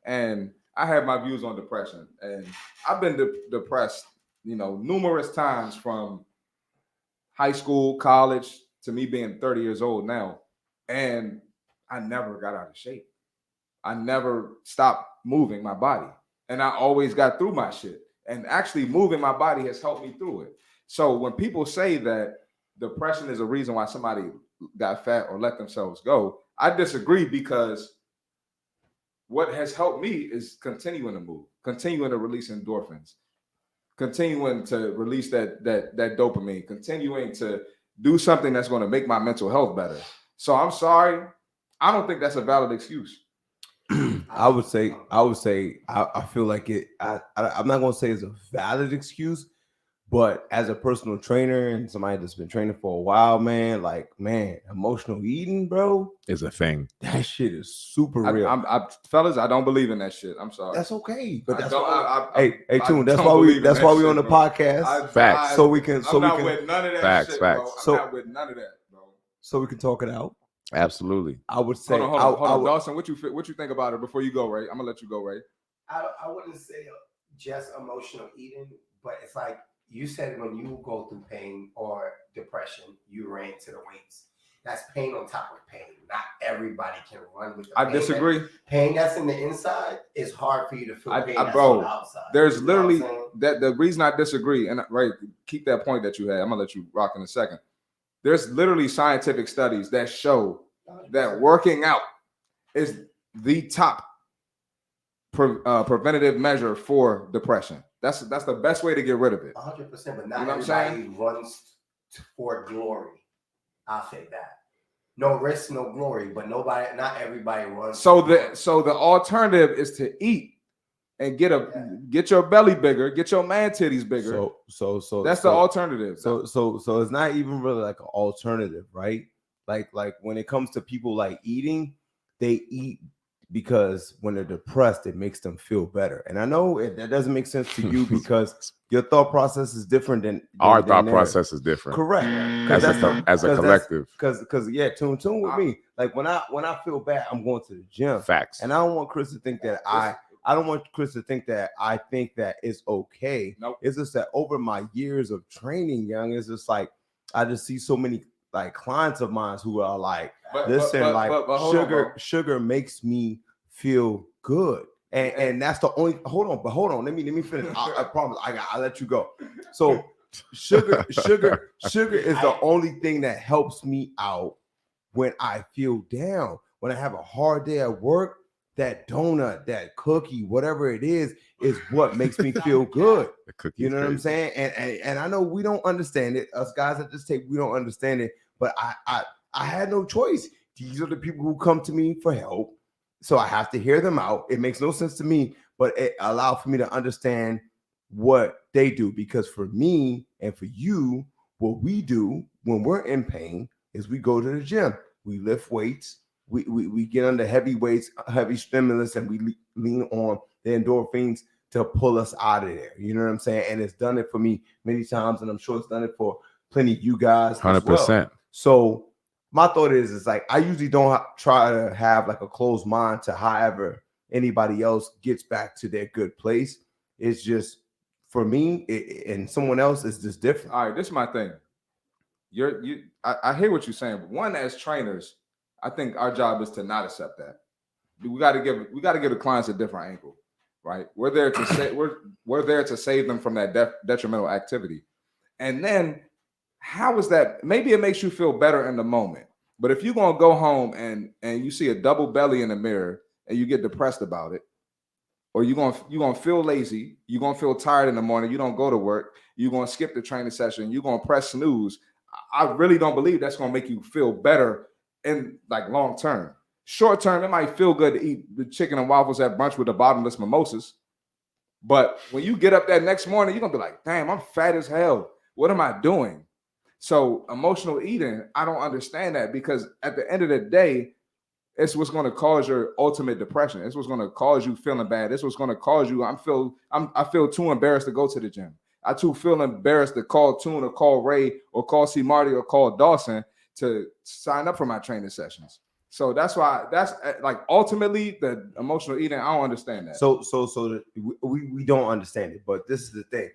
And I have my views on depression, and I've been depressed, numerous times from high school, college, to me being 30 years old now. And I never got out of shape. I never stopped moving my body. And I always got through my shit. And actually moving my body has helped me through it. So when people say that depression is a reason why somebody got fat or let themselves go, I disagree, because what has helped me is continuing to move, continuing to release endorphins, continuing to release that dopamine, continuing to do something that's going to make my mental health better. So I'm sorry, I don't think that's a valid excuse. I would say I feel like I'm not gonna say it's a valid excuse, but as a personal trainer and somebody that's been training for a while, man, emotional eating, bro, is a thing. That shit is super real. Fellas, I don't believe in that shit. I'm sorry. That's okay, but that's hey, Tune. That's why we on the podcast. Facts. So we can. I'm not with none of that shit, bro. I'm not with none of that, bro. So we can talk it out. Absolutely. I would say. Hold on, Dawson. What you think about it before you go, Ray? I'm gonna let you go, Ray. I wouldn't say just emotional eating, but it's like you said, when you go through pain or depression, you ran to the weights. That's pain on top of pain. Not everybody can run with the pain. I disagree. Pain that's in the inside is hard for you to feel pain that's bro, on the outside. There's literally that the reason I disagree, and Ray, keep that point that you had. I'm gonna let you rock in a second. There's literally scientific studies that show that working out is the top preventative measure for depression. That's the best way to get rid of it. 100%, but not everybody runs for glory. I'll say that. No risk, no glory, but not everybody runs. So the alternative is to eat and get your belly bigger, get your man titties bigger. So that's the alternative. So it's not even really like an alternative, right? Like when it comes to people like eating, they eat because when they're depressed, it makes them feel better. And I know that doesn't make sense to you because your thought process is different than our thought process is different. Correct. As a collective. Because tune with me. Like when I feel bad, I'm going to the gym. Facts. And I don't want Chris to think that I don't want Chris to think that I think that it's okay. Nope. It's just that over my years of training, young, it's just like I just see so many like clients of mine who are like, sugar makes me feel good. And that's the only hold on. Let me finish. I promise I'll let you go. So sugar is the only thing that helps me out when I feel down. When I have a hard day at work, that donut, that cookie, whatever it is what makes me feel good. You know what I'm saying? And I know we don't understand it. Us guys at this tape, we don't understand it. But I had no choice. These are the people who come to me for help. So I have to hear them out. It makes no sense to me, but it allowed for me to understand what they do. Because for me and for you, what we do when we're in pain is we go to the gym. We lift weights. We get under heavy weights, heavy stimulus, and we lean on the endorphins to pull us out of there. You know what I'm saying? And it's done it for me many times, and I'm sure it's done it for plenty of you guys. 100%. Well. So my thought is like I usually don't try to have like a closed mind to however anybody else gets back to their good place. It's just for me and someone else is just different. All right, this is my thing. I hear what you're saying, but one, as trainers, I think our job is to not accept that. We got to give the clients a different angle, right? We're there to say we're there to save them from that detrimental activity. And then how is that? Maybe it makes you feel better in the moment. But if you're gonna go home and you see a double belly in the mirror and you get depressed about it, or you're gonna feel lazy, you're gonna feel tired in the morning, you don't go to work, you're gonna skip the training session, you're gonna press snooze. I really don't believe that's gonna make you feel better in like long term. Short term, it might feel good to eat the chicken and waffles at brunch with the bottomless mimosas. But when you get up that next morning, you're gonna be like, damn, I'm fat as hell. What am I doing? So emotional eating, I don't understand that, because at the end of the day, it's what's going to cause your ultimate depression. It's what's going to cause you feeling bad. It's what's going to cause you. I feel too embarrassed to go to the gym. I too feel embarrassed to call Tune or call Ray or call CMarty or call Dawson to sign up for my training sessions. So that's why like ultimately the emotional eating. I don't understand that. So we don't understand it, but this is the thing.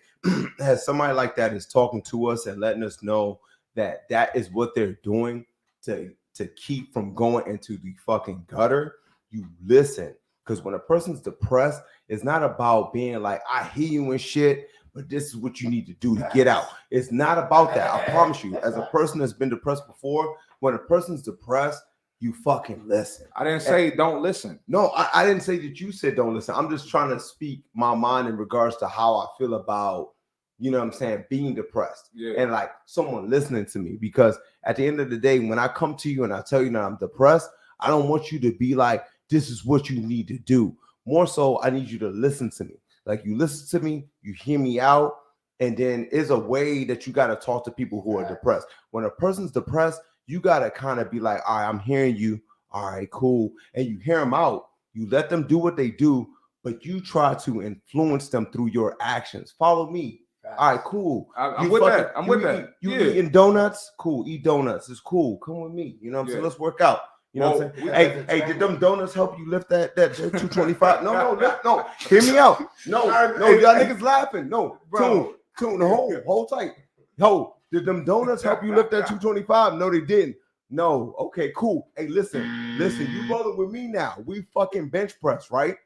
As somebody like that is talking to us and letting us know that is what they're doing to keep from going into the fucking gutter, you listen. Because when a person's depressed, it's not about being like, I hear you and shit, but this is what you need to do to get out. It's not about that. I promise you, as a person that's been depressed before, when a person's depressed, you fucking listen. I didn't say don't listen. No, I didn't say that you said don't listen. I'm just trying to speak my mind in regards to how I feel about, you know what I'm saying, being depressed. Yeah. And like someone listening to me. Because at the end of the day, when I come to you and I tell you that I'm depressed, I don't want you to be like, this is what you need to do. More so, I need you to listen to me. Like you listen to me, you hear me out, and then there's a way that you got to talk to people who are depressed. When a person's depressed, you got to kind of be like, all right, I'm hearing you. All right, cool. And you hear them out. You let them do what they do, but you try to influence them through your actions. Follow me. All right, cool. I'm with that. I'm with that. You eating donuts? Cool. Eat donuts. It's cool. Come with me. You know what I'm saying? Let's work out. You know what I'm saying? Hey, did them donuts help you lift that 225? No. Hear me out. No, y'all niggas laughing. No, bro. Tune, hold tight. Yo, did them donuts help you lift that 225? No, they didn't. No. Okay, cool. Hey, listen. You rolling with me now. We fucking bench press, right?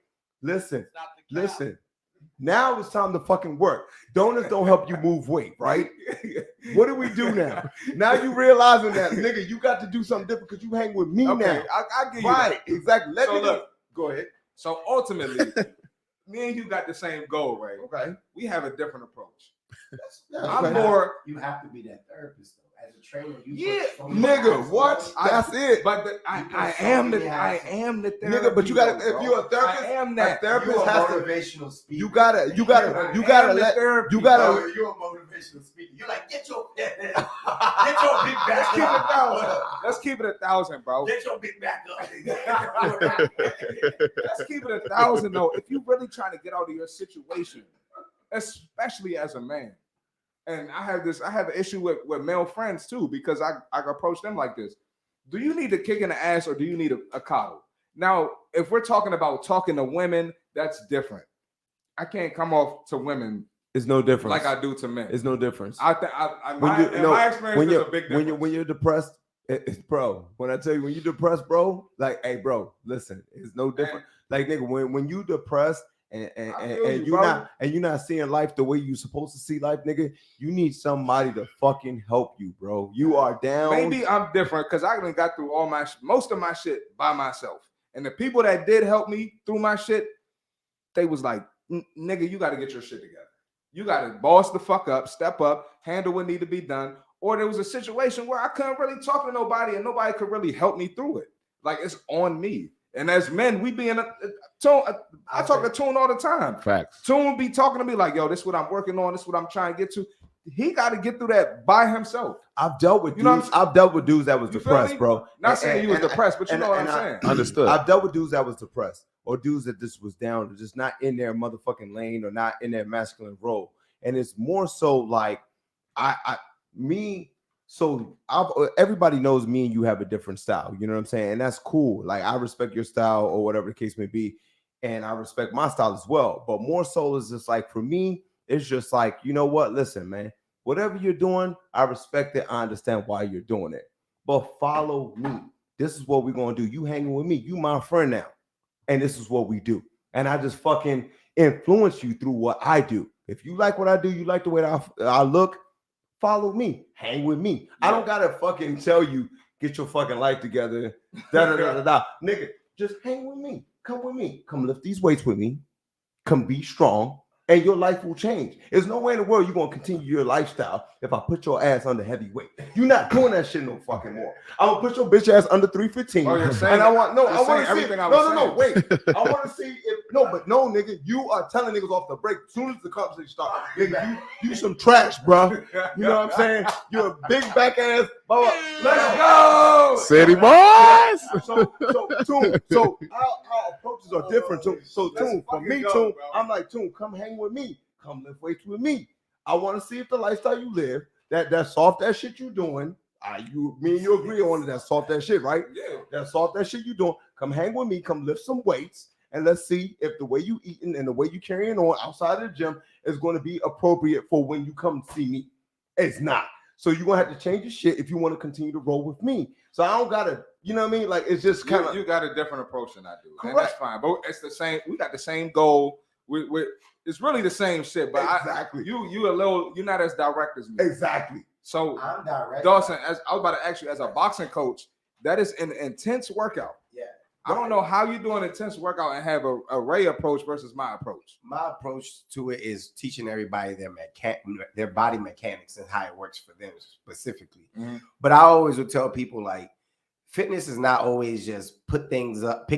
Listen. Now it's time to fucking work. Donuts don't help you move weight, right? What do we do now? Now you realizing that, nigga, you got to do something different because you hang with me now. I get you. Right, exactly. Go ahead. So ultimately, me and you got the same goal, right? Okay. We have a different approach. I'm more. You have to be that therapist though. As a trainer, nigga, what? That's it. But I am the therapist. Nigga, but you gotta, if you're a therapist, I am that. A therapist you're a has motivational speaker. You gotta You're a motivational speaker. You're like, get your big back up. Let's keep it 1,000, bro. Get your big back up. Let's keep it 1,000 though. If you're really trying to get out of your situation, especially as a man. And I have an issue with male friends too, because I approach them like this. Do you need to kick in the ass or do you need a coddle? Now, if we're talking about talking to women, that's different. I can't come off to women. It's no difference. Like I do to men. It's no difference. My experience is a big difference. When you're depressed, bro, when I tell you, when you're depressed, bro, like, hey, bro, listen, it's no different. Like, nigga, when you depressed, and you're not seeing life the way you're supposed to see life, nigga, you need somebody to fucking help you, bro. You are down. Maybe I'm different because I even got through most of my shit by myself. And the people that did help me through my shit, they was like, nigga, you got to get your shit together. You got to boss the fuck up, step up, handle what need to be done. Or there was a situation where I couldn't really talk to nobody and nobody could really help me through it. Like, it's on me. And as men, we be in Tune. I talk to Tune all the time. Facts. Tune be talking to me like, yo, this is what I'm working on. This is what I'm trying to get to. He got to get through that by himself. I've dealt with dudes. I've dealt with dudes that was depressed, bro. Not saying he was depressed, but you know what I'm saying. Understood. I've dealt with dudes that was depressed, or dudes that just was down, or just not in their motherfucking lane, or not in their masculine role. And it's more so like everybody knows me and you have a different style. You know what I'm saying? And that's cool. Like, I respect your style or whatever the case may be. And I respect my style as well. But more so is just like, for me, it's just like, you know what? Listen, man, whatever you're doing, I respect it. I understand why you're doing it. But follow me. This is what we're going to do. You hanging with me. You my friend now. And this is what we do. And I just fucking influence you through what I do. If you like what I do, you like the way that I look, follow me. Hang with me. Yeah. I don't got to fucking tell you, get your fucking life together. Nigga, just hang with me. Come with me. Come lift these weights with me. Come be strong. And your life will change. There's no way in the world you're going to continue your lifestyle if I put your ass under heavy weight. You're not doing that shit no fucking more. I'm going to put your bitch ass under 315. Oh, you're saying and I want to see everything I was saying. No, wait. I want to see if no, nigga, you are telling niggas off the break as soon as the conversation starts. Nigga, you some trash, bro. You know what I'm saying? You're a big back ass. Let's go. City boys. So our approaches are different. So Tune, for me, Tune, I'm like, Tune, come hang with me. Come lift weights with me. I want to see if the lifestyle you live, that soft ass shit you doing, Me and you agree on it. That's soft that shit, right? Yeah. That's soft that shit you doing. Come hang with me. Come lift some weights, and let's see if the way you eating and the way you carrying on outside of the gym is going to be appropriate for when you come see me. It's not. So you're gonna have to change your shit if you want to continue to roll with me. So I don't gotta, you know what I mean? Like it's just kind of you got a different approach than I do, Correct. and that's fine. But it's the same. We got the same goal. It's really the same shit. But exactly. You're not as direct as me. Exactly. So I'm direct. Dawson, as I was about to ask you, as a boxing coach, that is an intense workout. Yeah. I don't know how you do an intense workout and have a Ray approach versus my approach. My approach to it is teaching everybody their body mechanics and how it works for them specifically. Mm-hmm. But I always would tell people like fitness is not always just pick things up,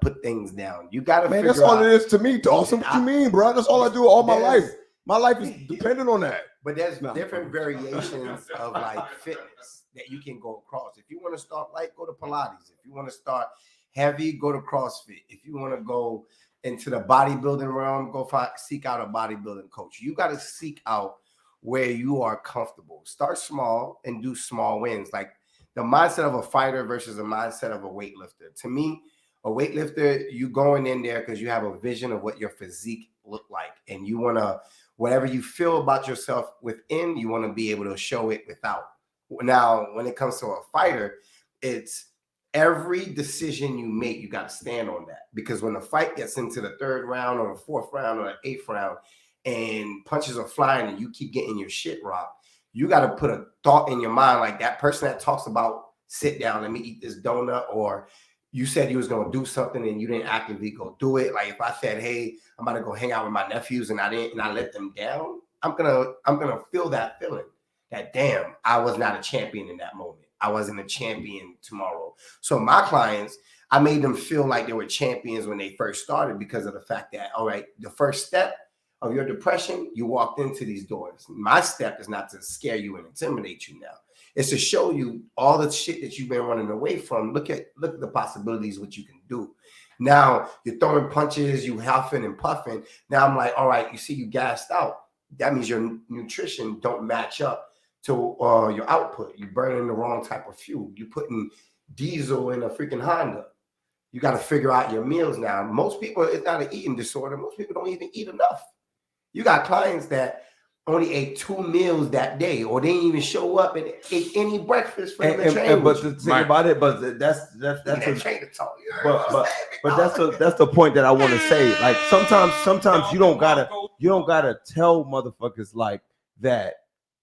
put things down. You got to figure that's all out, it is to me, Dawson. What you mean, bro? That's all I do all my life. My life is dependent on that. But there's different variations of like fitness that you can go across. If you want to start light, go to Pilates. If you want to start heavy, go to CrossFit. If you want to go into the bodybuilding realm, seek out a bodybuilding coach. You got to seek out where you are comfortable. Start small and do small wins. Like the mindset of a fighter versus the mindset of a weightlifter. To me, a weightlifter, you going in there because you have a vision of what your physique look like. And you want to, whatever you feel about yourself within, you want to be able to show it without. Now, when it comes to a fighter, it's every decision you make, you got to stand on that. Because when the fight gets into the third round or the fourth round or the eighth round and punches are flying and you keep getting your shit rocked, you got to put a thought in your mind like that person that talks about sit down, let me eat this donut, or you said you was going to do something and you didn't actively go do it. Like if I said, hey, I'm about to go hang out with my nephews and I let them down, I'm gonna feel that feeling that damn, I was not a champion in that moment. I wasn't a champion tomorrow. So my clients, I made them feel like they were champions when they first started because of the fact that, all right, the first step of your depression, you walked into these doors. My step is not to scare you and intimidate you now. It's to show you all the shit that you've been running away from. Look at the possibilities, what you can do. Now you're throwing punches, you huffing and puffing. Now I'm like, all right, you see you gassed out. That means your nutrition don't match up to your output. You're burning the wrong type of fuel. You're putting diesel in a freaking Honda. You got to figure out your meals now. Most people, it's not an eating disorder. Most people don't even eat enough. You got clients that only ate 2 meals that day, or they didn't even show up and ate any breakfast for them to train. But the thing about it, but that's a trainer talk. But that's the point that I want to say. Like sometimes you don't gotta tell motherfuckers like that.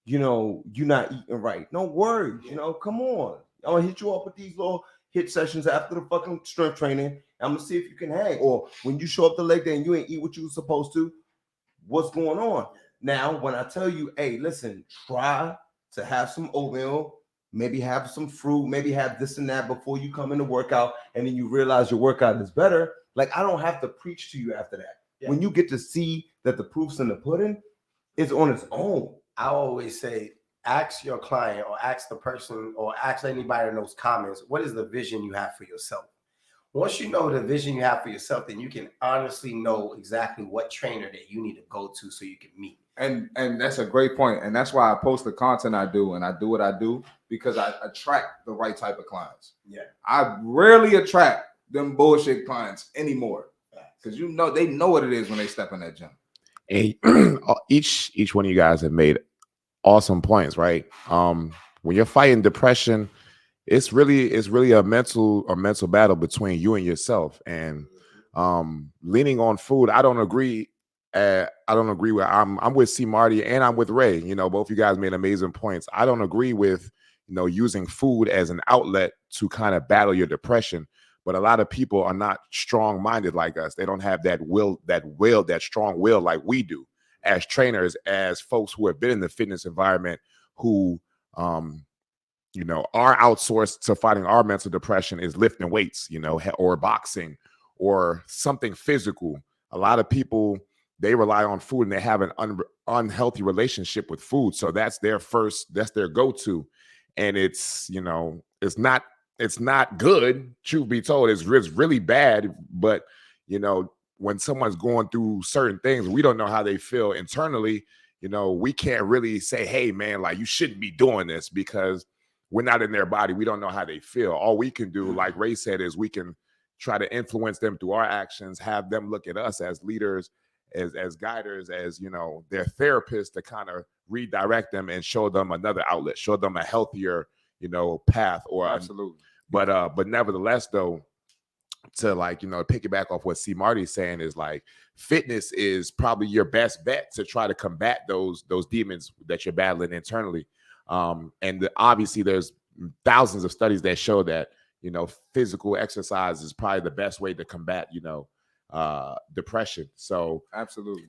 You know, you're not eating right. No worries. You know, come on. I'm gonna hit you up with these little hit sessions after the fucking strength training. I'm gonna see if you can hang. Or when you show up the leg day and you ain't eat what you were supposed to, what's going on? Now, when I tell you, hey, listen, try to have some oatmeal, maybe have some fruit, maybe have this and that before you come in the workout, and then you realize your workout is better. Like, I don't have to preach to you after that. Yeah. When you get to see that the proof's in the pudding, it's on its own. I always say, ask your client or ask the person or ask anybody in those comments, what is the vision you have for yourself? Once you know the vision you have for yourself, then you can honestly know exactly what trainer that you need to go to so you can meet. And that's a great point. And that's why I post the content I do and I do what I do, because I attract the right type of clients. Yeah. I rarely attract them bullshit clients anymore. Because they know what it is when they step in that gym. And each one of you guys have made awesome points, right? When you're fighting depression, it's really a mental battle between you and yourself. And leaning on food, I don't agree with. I'm with CMarty and I'm with Ray. You know, both you guys made amazing points. I don't agree with using food as an outlet to kind of battle your depression. But a lot of people are not strong-minded like us. They don't have that strong will like we do as trainers, as folks who have been in the fitness environment, who, are outsourced to fighting our mental depression is lifting weights, or boxing or something physical. A lot of people, they rely on food and they have an unhealthy relationship with food. So that's their go-to. And it's not good, truth be told. It's really bad. But, when someone's going through certain things, we don't know how they feel internally. We can't really say, hey, man, like you shouldn't be doing this, because we're not in their body. We don't know how they feel. All we can do, like Ray said, is we can try to influence them through our actions, have them look at us as leaders, as guiders, as, you know, their therapists, to kind of redirect them and show them another outlet, show them a healthier, you know, path. Or Absolutely. but nevertheless, though, to, like, you know, piggyback off what C Marty's saying, is like fitness is probably your best bet to try to combat those demons that you're battling internally. Obviously there's thousands of studies that show that, you know, physical exercise is probably the best way to combat, you know, depression. So Absolutely.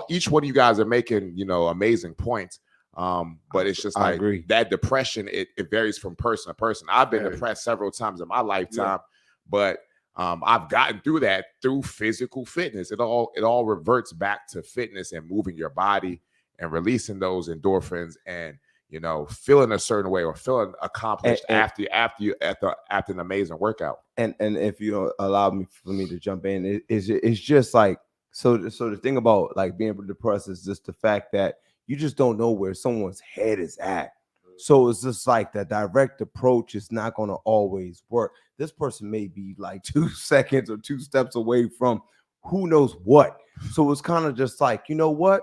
Each one of you guys are making, you know, amazing points. But it's just like that depression, it varies from person to person. I've been depressed several times in my lifetime, but I've gotten through that through physical fitness. It all reverts back to fitness and moving your body and releasing those endorphins, and, you know, feeling a certain way or feeling accomplished after an amazing workout. And if you don't allow me to jump in, it's just like, so the thing about like being depressed is just the fact that you just don't know where someone's head is at. So it's just like the direct approach is not going to always work. This person may be like 2 seconds or 2 steps away from who knows what. So it's kind of just like, you know what,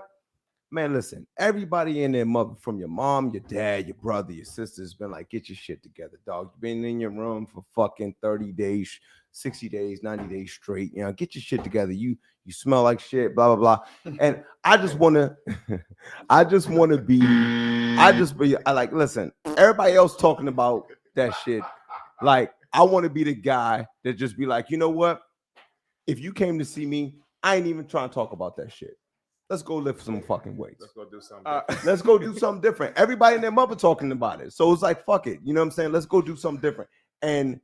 man, listen, everybody in there, mother, from your mom, your dad, your brother, your sister's been like, get your shit together, dog. You've been in your room for fucking 30 days, 60 days, 90 days straight. You know, get your shit together. You smell like shit, blah, blah, blah. And I like, listen, everybody else talking about that shit. Like, I want to be the guy that just be like, you know what? If you came to see me, I ain't even trying to talk about that shit. Let's go lift some fucking weights. Let's go do something different. Let's go do something different. Everybody and their mother talking about it. So it's like, fuck it. You know what I'm saying? Let's go do something different. And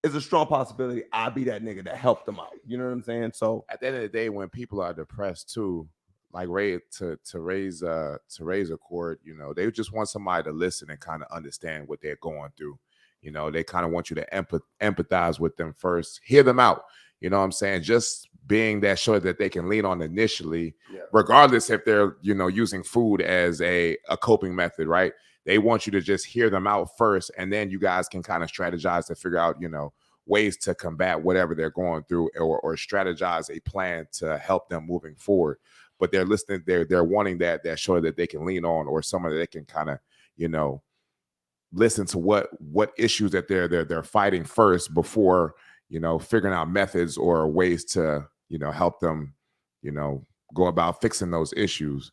it's a strong possibility I'll be that nigga that helped them out. You know what I'm saying? So at the end of the day, when people are depressed too, like Ray, to raise a chord, you know, they just want somebody to listen and kind of understand what they're going through. You know, they kind of want you to empathize with them first, hear them out. You know what I'm saying? Just being that shoulder that they can lean on initially, regardless if they're, you know, using food as a coping method, right? They want you to just hear them out first, and then you guys can kind of strategize to figure out, you know, ways to combat whatever they're going through, or strategize a plan to help them moving forward. But they're listening, they're wanting that shoulder that they can lean on, or someone that they can kind of, you know, listen to what issues that they're fighting first before, you know, figuring out methods or ways to, you know, help them, you know, go about fixing those issues.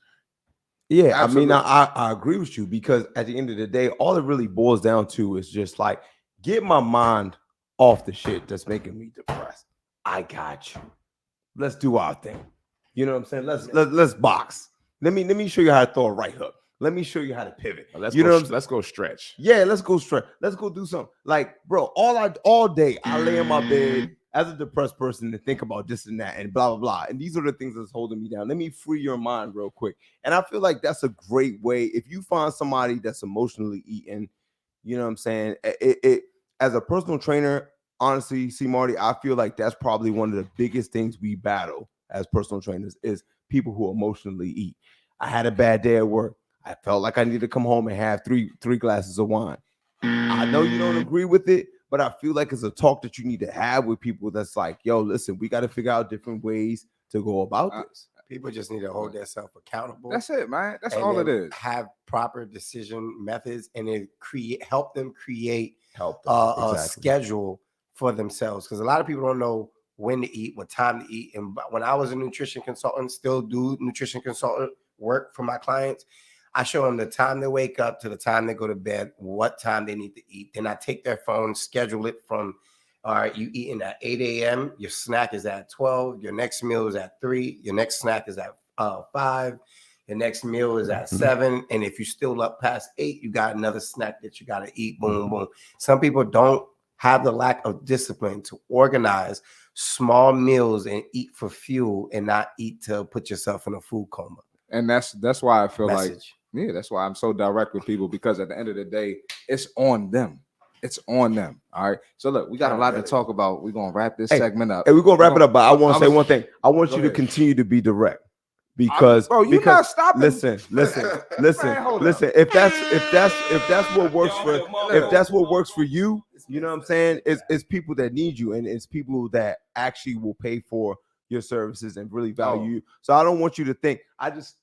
Yeah, absolutely. I mean, I agree with you, because at the end of the day, all it really boils down to is just like, get my mind off the shit that's making me depressed. I got you. Let's do our thing. You know what I'm saying? Let's box. Let me show you how to throw a right hook. Let me show you how to pivot. Let's go stretch. Yeah, let's go stretch. Let's go do something. Like, bro, all day I lay in my bed as a depressed person and think about this and that and blah, blah, blah. And these are the things that's holding me down. Let me free your mind real quick. And I feel like that's a great way. If you find somebody that's emotionally eaten, you know what I'm saying? It as a personal trainer, honestly, C Marty, I feel like that's probably one of the biggest things we battle as personal trainers is people who emotionally eat. I had a bad day at work. I felt like I needed to come home and have three glasses of wine. I know you don't agree with it, but I feel like it's a talk that you need to have with people that's like, yo, listen, we got to figure out different ways to go about this. People just need to hold themselves accountable. That's it, man. That's all it is. Have proper decision methods, and then help them create a schedule for themselves. Because a lot of people don't know when to eat, what time to eat. And when I was a nutrition consultant, still do nutrition consultant work for my clients, I show them the time they wake up to the time they go to bed, what time they need to eat. Then I take their phone, schedule it from, all right, you eating at 8 a.m., your snack is at 12, your next meal is at 3, your next snack is at 5, your next meal is at 7. And if you're still up past 8, you got another snack that you got to eat, boom, boom. Some people don't have the lack of discipline to organize small meals and eat for fuel and not eat to put yourself in a food coma. And that's why I feel that's why I'm so direct with people, because at the end of the day, it's on them. It's on them. All right. So look, we got a lot to talk about. We're gonna wrap this segment up. Hey, we're gonna wrap it up, but I want to say one thing. I want you to continue to be direct. because bro, you not stopping. listen. Man, hold up. If that's what works for you, you know what I'm saying? It's people that need you, and it's people that actually will pay for your services and really value you. So I don't want you to think I just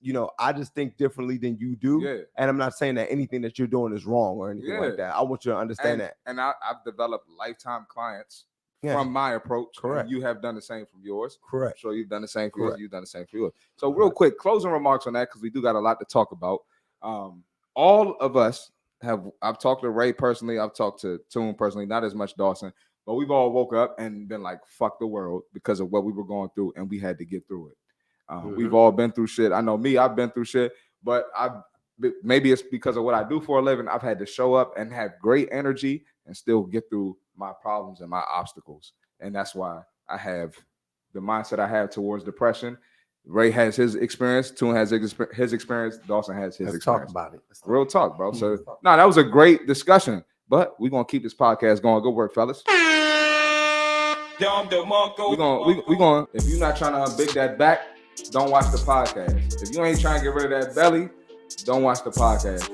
think differently than you do. Yeah. And I'm not saying that anything that you're doing is wrong or anything like that. I want you to understand that. And I've developed lifetime clients Yeah. from my approach. Correct. And you have done the same from yours. Correct. I'm sure you've done the same for yours. Correct. You've done the same for yours. So real quick, closing remarks on that, because we do got a lot to talk about. All of us I've talked to Ray personally. I've talked to Toon personally, not as much Dawson, but we've all woke up and been like, fuck the world because of what we were going through, and we had to get through it. We've all been through shit. I know me, I've been through shit, but maybe it's because of what I do for a living. I've had to show up and have great energy and still get through my problems and my obstacles. And that's why I have the mindset I have towards depression. Ray has his experience. Toon has his experience. Dawson has his experience. Talk about it. Real talk, bro. So, no, that was a great discussion. But we're going to keep this podcast going. Good work, fellas. We're going, if you're not trying to unbig that back, don't watch the podcast. If you ain't trying to get rid of that belly, don't watch the podcast.